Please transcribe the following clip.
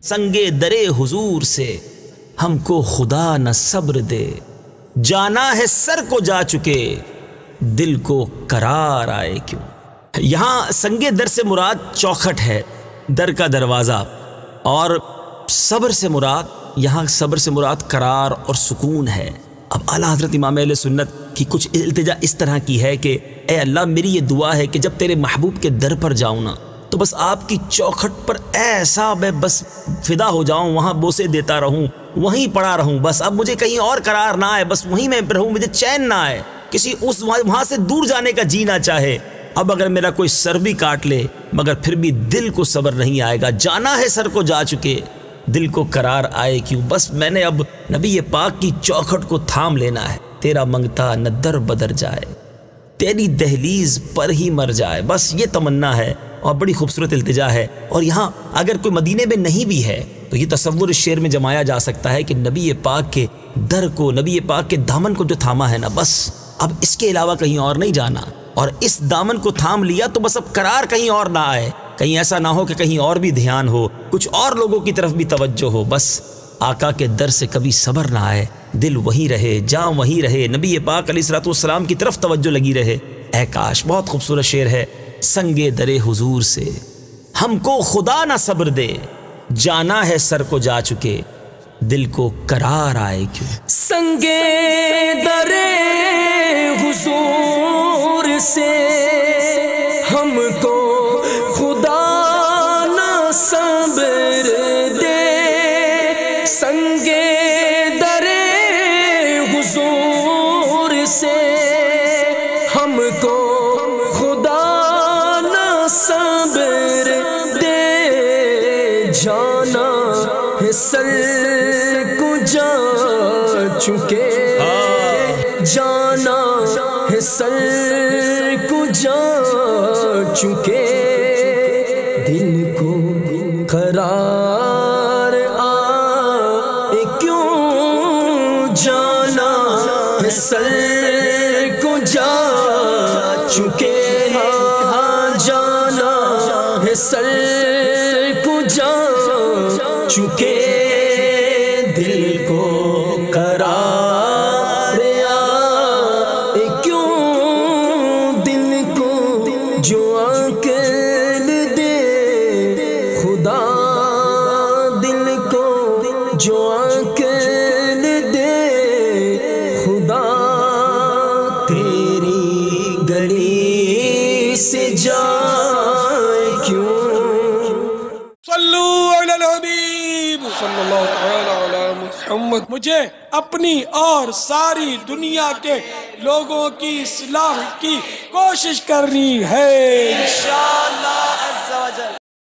سنگے درے حضور سے ہم کو خدا نہ صبر دے، جانا ہے سر کو جا چکے دل کو قرار آئے کیوں۔ یہاں سنگے در سے مراد چوکھٹ ہے، در کا دروازہ، اور صبر سے مراد یہاں صبر سے مراد قرار اور سکون ہے۔ اب اعلیٰ حضرت امام اہل سنت کی کچھ التجا اس طرح کی ہے کہ اے اللہ میری یہ دعا ہے کہ جب تیرے محبوب کے در پر جاؤں نا تو بس آپ کی چوکھٹ پر ایسا میں بس فدا ہو جاؤں، وہاں بوسے دیتا رہوں، وہیں پڑا رہوں، بس اب مجھے کہیں اور قرار نہ آئے، بس وہیں میں رہوں، مجھے چین نہ آئے، کسی اس وہاں سے دور جانے کا جی نہ چاہے۔ اب اگر میرا کوئی سر بھی کاٹ لے مگر پھر بھی دل کو صبر نہیں آئے گا، جانا ہے سر کو جا چکے دل کو قرار آئے کیوں۔ بس میں نے اب نبی پاک کی چوکھٹ کو تھام لینا ہے، تیرا منگتا نہ در بدر جائے، تیری دہلیز پر ہی مر جائے، بس یہ تمنا ہے اور بڑی خوبصورت التجا ہے۔ اور یہاں اگر کوئی مدینے میں نہیں بھی ہے تو یہ تصور اس شعر میں جمایا جا سکتا ہے کہ نبی پاک کے در کو، نبی پاک کے دامن کو جو تھاما ہے نا، بس اب اس کے علاوہ کہیں اور نہیں جانا، اور اس دامن کو تھام لیا تو بس اب قرار کہیں اور نہ آئے، کہیں ایسا نہ ہو کہ کہیں اور بھی دھیان ہو، کچھ اور لوگوں کی طرف بھی توجہ ہو، بس آقا کے در سے کبھی صبر نہ آئے، دل وہیں رہے، جاں وہیں رہے، نبی پاک علیہ الصلوۃ والسلام کی طرف توجہ لگی رہے۔ اے کاش، بہت خوبصورت شعر ہے۔ سنگے درے حضور سے ہم کو خدا نہ صبر دے، جانا ہے سر کو جا چکے دل کو قرار آئے کیوں۔ سنگے درے حضور سے ہم کو خدا نہ صبر دے، سنگے درے حضور سے ہم کو خدا نہ صبر دے، جانا ہے سر کو جا چکے، جانا ہے سر کو جا چکے دل کو قرار آئے کیوں، جانا ہے سر کو جا چکے، ہاں جانا ہے سر کو جا چکے دل کو قرار آئے کیوں، دل کو جو عقل دے خدا، دل کو جو عقل دے خدا، تیری گلی سے جائے کیوں۔ صلو علی الحبیب صلی اللہ تعالی علی محمد۔ مجھے اپنی اور ساری دنیا کے لوگوں کی اصلاح کی کوشش کرنی ہے انشاءاللہ عز و جل۔